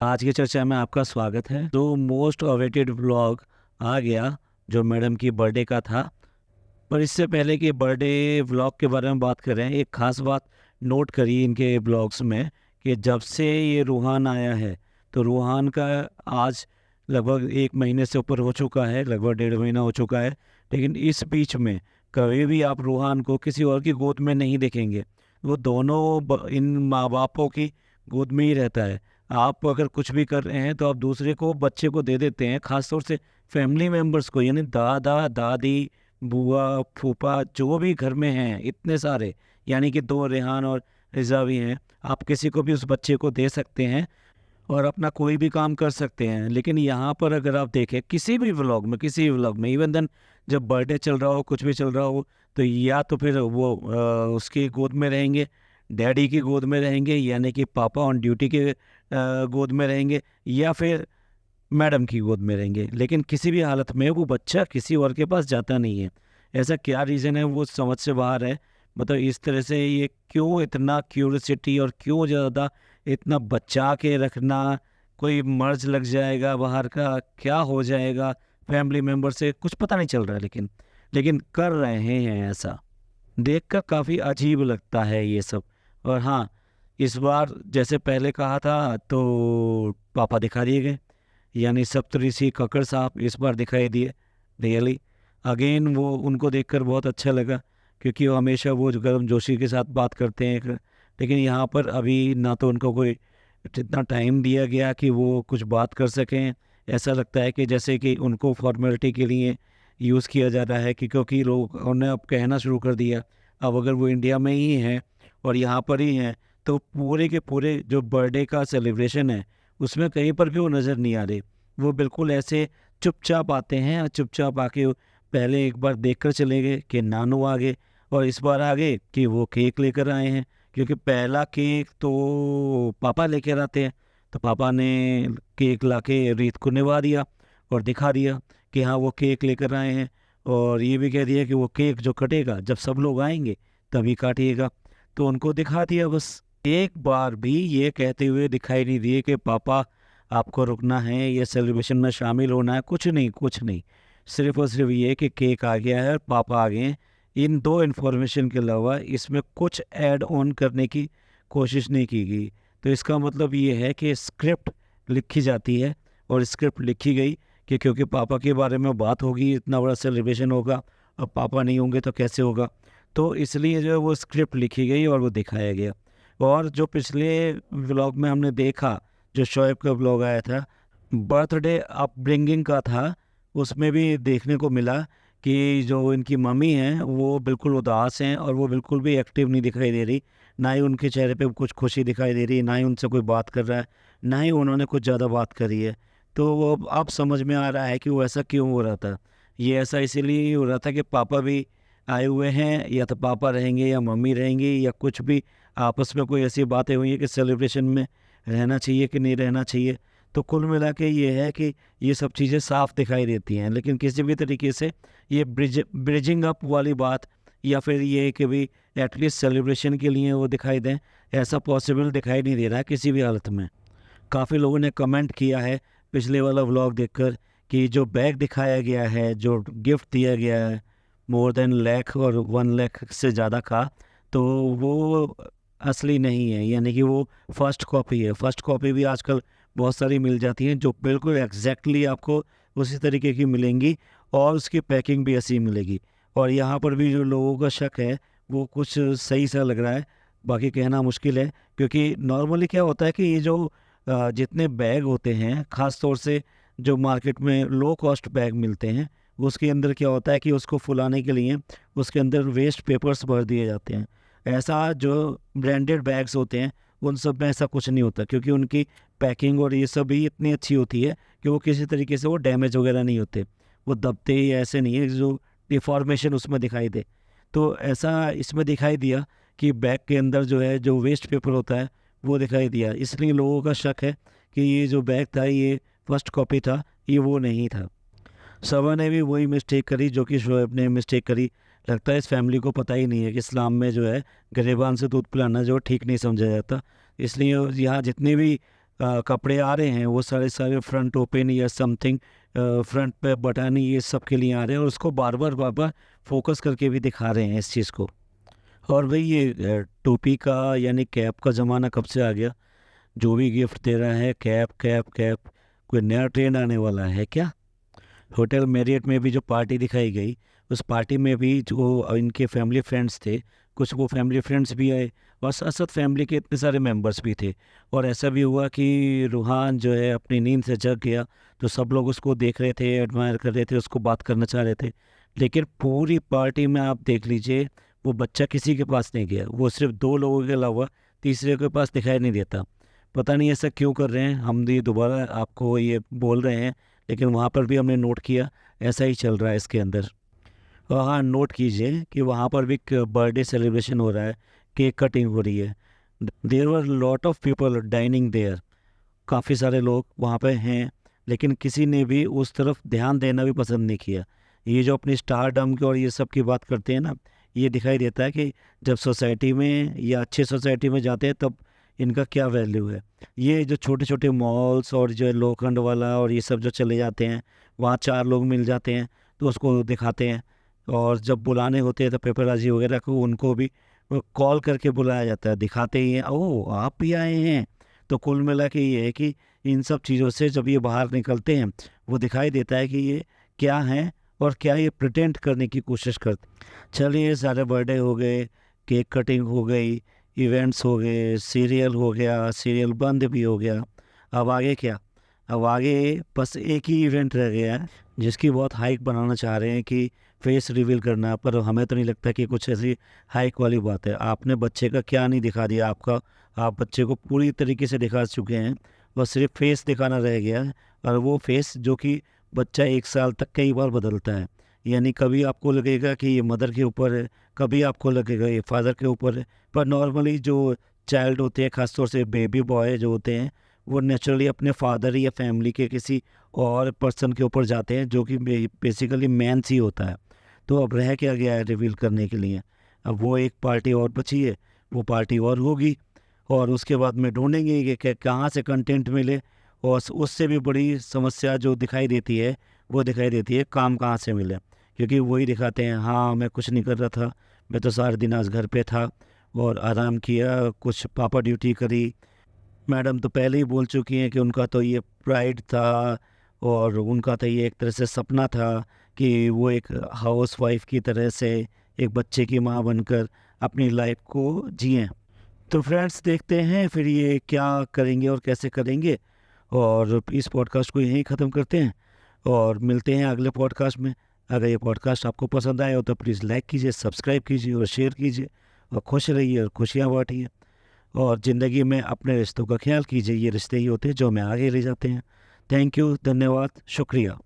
आज की चर्चा में आपका स्वागत है। तो मोस्ट अवेटेड व्लॉग आ गया जो मैडम की बर्थडे का था। पर इससे पहले कि बर्थडे व्लॉग के बारे में बात करें, एक ख़ास बात नोट करी इनके व्लॉग्स में कि जब से ये रूहान आया है, तो रूहान का आज लगभग 1 महीने से ऊपर हो चुका है, लगभग 1.5 महीना हो चुका है। लेकिन इस बीच में कभी भी आप रूहान को किसी और की गोद में नहीं देखेंगे। वो दोनों इन माँ बापों की गोद में ही रहता है। आप अगर कुछ भी कर रहे हैं तो आप दूसरे को, बच्चे को दे देते हैं, ख़ास तौर से फैमिली मेम्बर्स को, यानी दादा दादी, बुआ, फूफा, जो भी घर में हैं इतने सारे, यानी कि 2 रेहान और रिज़ा भी हैं। आप किसी को भी उस बच्चे को दे सकते हैं और अपना कोई भी काम कर सकते हैं। लेकिन यहाँ पर अगर आप देखें किसी भी व्लॉग में इवन देन जब बर्थडे चल रहा हो, कुछ भी चल रहा हो, तो या तो फिर वो उसकी गोद में रहेंगे, डैडी की गोद में रहेंगे, यानी कि पापा ऑन ड्यूटी के गोद में रहेंगे, या फिर मैडम की गोद में रहेंगे। लेकिन किसी भी हालत में वो बच्चा किसी और के पास जाता नहीं है। ऐसा क्या रीज़न है, वो समझ से बाहर है। मतलब इस तरह से ये क्यों इतना क्यूरियोसिटी और क्यों ज़्यादा इतना बचा के रखना, कोई मर्ज़ लग जाएगा बाहर का, क्या हो जाएगा फैमिली मेंबर से, कुछ पता नहीं चल रहा है। लेकिन कर रहे हैं ऐसा। देखकर काफ़ी अजीब लगता है ये सब। और हाँ, इस बार जैसे पहले कहा था तो पापा दिखा दिए गए, यानी सप्तऋषि कक्कड़ साहब इस बार दिखाई दिए। रियली अगेन वो उनको देखकर बहुत अच्छा लगा, क्योंकि वो हमेशा वो जो गर्मजोशी के साथ बात करते हैं। लेकिन यहाँ पर अभी ना तो उनको कोई इतना टाइम दिया गया कि वो कुछ बात कर सकें। ऐसा लगता है कि जैसे कि उनको फॉर्मेलिटी के लिए यूज़ किया जा रहा है, कि क्योंकि लोगों ने अब कहना शुरू कर दिया। अब अगर वो इंडिया में ही हैं और यहाँ पर ही हैं, तो पूरे के पूरे जो बर्थडे का सेलिब्रेशन है उसमें कहीं पर भी वो नज़र नहीं आ रहे। वो बिल्कुल ऐसे चुपचाप आते हैं और चुपचाप आके पहले एक बार देखकर चले गए कि नानू आ गए, और इस बार आ गए कि वो केक लेकर आए हैं। क्योंकि पहला केक तो पापा लेकर आते हैं, तो पापा ने केक लाके रीत को निभा दिया और दिखा दिया कि हाँ वो केक लेकर आए हैं। और ये भी कह दिया कि वो केक जो कटेगा जब सब लोग आएंगे तभी काटिएगा। तो उनको दिखा दिया बस। एक बार भी ये कहते हुए दिखाई नहीं दिए कि पापा आपको रुकना है, ये सेलिब्रेशन में शामिल होना है, कुछ नहीं कुछ नहीं। सिर्फ और सिर्फ ये कि केक आ गया है और पापा आ गए हैं। इन दो इन्फॉर्मेशन के अलावा इसमें कुछ ऐड ऑन करने की कोशिश नहीं की गई। तो इसका मतलब ये है कि स्क्रिप्ट लिखी जाती है, और स्क्रिप्ट लिखी गई कि क्योंकि पापा के बारे में बात होगी, इतना बड़ा सेलिब्रेशन होगा, और पापा नहीं होंगे तो कैसे होगा। तो इसलिए जो है वो स्क्रिप्ट लिखी गई और वो दिखाया गया। और जो पिछले व्लॉग में हमने देखा, जो शोएब का व्लॉग आया था, बर्थडे अपब्रिंगिंग का था, उसमें भी देखने को मिला कि जो इनकी मम्मी हैं वो बिल्कुल उदास हैं और वो बिल्कुल भी एक्टिव नहीं दिखाई दे रही। ना ही उनके चेहरे पे कुछ खुशी दिखाई दे रही, ना ही उनसे कोई बात कर रहा है, ना ही उन्होंने कुछ ज़्यादा बात करी है। तो वो अब समझ में आ रहा है कि वो ऐसा क्यों हो रहा था। ये ऐसा इसीलिए ही हो रहा था कि पापा भी आए हुए हैं, या तो पापा रहेंगे या मम्मी रहेंगी, या कुछ भी आपस में कोई ऐसी बातें हुई हैं कि सेलिब्रेशन में रहना चाहिए कि नहीं रहना चाहिए। तो कुल मिला के ये है कि ये सब चीज़ें साफ दिखाई देती हैं। लेकिन किसी भी तरीके से ये ब्रिजिंग अप वाली बात, या फिर ये कि भाई एटलीस्ट सेलिब्रेशन के लिए वो दिखाई दें, ऐसा पॉसिबल दिखाई नहीं दे रहा है किसी भी हालत में। काफ़ी लोगों ने कमेंट किया है पिछले वाला व्लॉग देखकर कि जो बैग दिखाया गया है, जो गिफ्ट दिया गया है, मोर देन लाख और 1 लाख से ज़्यादा का, तो वो असली नहीं है, यानी कि वो फर्स्ट कॉपी है। फर्स्ट कॉपी भी आजकल बहुत सारी मिल जाती हैं जो बिल्कुल एग्जैक्टली आपको उसी तरीके की मिलेंगी, और उसकी पैकिंग भी ऐसी मिलेगी। और यहाँ पर भी जो लोगों का शक है वो कुछ सही सा लग रहा है, बाकी कहना मुश्किल है। क्योंकि नॉर्मली क्या होता है कि ये जो जितने बैग होते हैं, ख़ास तौर से जो मार्केट में लो कॉस्ट बैग मिलते हैं, उसके अंदर क्या होता है कि उसको फुलाने के लिए उसके अंदर वेस्ट पेपर्स भर दिए जाते हैं। ऐसा जो ब्रांडेड बैग्स होते हैं उन सब में ऐसा कुछ नहीं होता, क्योंकि उनकी पैकिंग और ये सब भी इतनी अच्छी होती है कि वो किसी तरीके से वो डैमेज वगैरह नहीं होते, वो दबते ही ऐसे नहीं है जो डिफॉर्मेशन उसमें दिखाई दे। तो ऐसा इसमें दिखाई दिया कि बैग के अंदर जो है जो वेस्ट पेपर होता है वो दिखाई दिया, इसलिए लोगों का शक है कि ये जो बैग था ये फर्स्ट कॉपी था, ये वो नहीं था। सवा ने भी वही मिस्टेक करी जो कि शोएब ने मिस्टेक करी। लगता है इस फैमिली को पता ही नहीं है कि इस्लाम में जो है गिरेबान से दूध पिलाना जो ठीक नहीं समझा जाता। इसलिए यहाँ जितने भी कपड़े आ रहे हैं वो सारे सारे फ्रंट ओपन या समथिंग, फ्रंट पे बटन ये सब के लिए आ रहे हैं, और उसको बार बार फोकस करके भी दिखा रहे हैं इस चीज़ को। और भाई ये टोपी का यानी कैप का ज़माना कब से आ गया? जो भी गिफ्ट दे रहा है कैप कैप कैप। कोई नया ट्रेंड आने वाला है क्या? होटल मैरियट में भी जो पार्टी दिखाई गई, उस पार्टी में भी जो इनके फैमिली फ्रेंड्स थे, कुछ वो फैमिली फ्रेंड्स भी आए, और साथ साथ फैमिली के इतने सारे मेंबर्स भी थे। और ऐसा भी हुआ कि रूहान जो है अपनी नींद से जग गया, तो सब लोग उसको देख रहे थे, एडमायर कर रहे थे, उसको बात करना चाह रहे थे। लेकिन पूरी पार्टी में आप देख लीजिए, वो बच्चा किसी के पास नहीं गया, वो सिर्फ 2 लोगों के अलावा तीसरे के पास दिखाई नहीं देता। पता नहीं ऐसा क्यों कर रहे हैं, हम ये दोबारा आपको ये बोल रहे हैं, लेकिन वहाँ पर भी हमने नोट किया ऐसा ही चल रहा है इसके अंदर। और हाँ, नोट कीजिए कि वहाँ पर भी एक बर्थडे सेलिब्रेशन हो रहा है, केक कटिंग हो रही है। There were lot of people dining there, काफ़ी सारे लोग वहाँ पे हैं, लेकिन किसी ने भी उस तरफ ध्यान देना भी पसंद नहीं किया। ये जो अपनी स्टारडम की और ये सब की बात करते हैं ना, ये दिखाई देता है कि जब सोसाइटी में या अच्छी सोसाइटी में जाते हैं तब इनका क्या वैल्यू है। ये जो छोटे छोटे मॉल्स और जो लोखंड वाला और ये सब जो चले जाते हैं, वहाँ 4 लोग मिल जाते हैं तो उसको दिखाते हैं। और जब बुलाने होते हैं तो पेपराजी वगैरह को उनको भी कॉल करके बुलाया जाता है, दिखाते ही हैं, ओह आप भी आए हैं। तो कुल मिला के ये है कि इन सब चीज़ों से जब ये बाहर निकलते हैं, वो दिखाई देता है कि ये क्या हैं और क्या ये प्रिटेंड करने की कोशिश करते। चलिए, सारे बर्थडे हो गए, केक कटिंग हो गई, इवेंट्स हो गए, सीरियल हो गया, सीरियल बंद भी हो गया। अब आगे क्या? अब आगे बस एक ही इवेंट रह गया है, जिसकी बहुत हाइक बनाना चाह रहे हैं कि फेस रिवील करना, पर हमें तो नहीं लगता कि कुछ ऐसी हाइक वाली बात है। आपने बच्चे का क्या नहीं दिखा दिया, आप बच्चे को पूरी तरीके से दिखा चुके हैं, बस सिर्फ फेस दिखाना रह गया है। और वो फेस जो कि बच्चा 1 साल तक कई बार बदलता है, यानी कभी आपको लगेगा कि ये मदर के ऊपर है, कभी आपको लगेगा ये फादर के ऊपर है। पर नॉर्मली जो चाइल्ड होते हैं, ख़ासतौर से बेबी बॉय जो होते हैं, वो नेचुरली अपने फादर या फैमिली के किसी और पर्सन के ऊपर जाते हैं, जो कि बेसिकली मैन्स ही होता है। तो अब रह क्या गया है रिवील करने के लिए? अब वो एक पार्टी और बची है, वो पार्टी और होगी, और उसके बाद में ढूंढेंगे कि कहाँ से कंटेंट मिले। और उससे भी बड़ी समस्या जो दिखाई देती है, वो दिखाई देती है काम कहाँ से मिले। क्योंकि वही दिखाते हैं, हाँ मैं कुछ नहीं कर रहा था, मैं तो सारे दिन आज घर पे था और आराम किया, कुछ पापा ड्यूटी करी। मैडम तो पहले ही बोल चुकी हैं कि उनका तो ये प्राइड था, और उनका तो ये एक तरह से सपना था कि वो एक हाउस वाइफ की तरह से एक बच्चे की माँ बनकर अपनी लाइफ को जिएं। तो फ्रेंड्स, देखते हैं फिर ये क्या करेंगे और कैसे करेंगे। और इस पॉडकास्ट को यहीं ख़त्म करते हैं और मिलते हैं अगले पॉडकास्ट में। अगर ये पॉडकास्ट आपको पसंद आए हो तो प्लीज़ लाइक कीजिए, सब्सक्राइब कीजिए और शेयर कीजिए, और खुश रहिए और खुशियाँ बांटिए। और ज़िंदगी में अपने रिश्तों का ख्याल कीजिए, ये रिश्ते ही होते हैं जो हमें आगे ले जाते हैं। थैंक यू, धन्यवाद, शुक्रिया।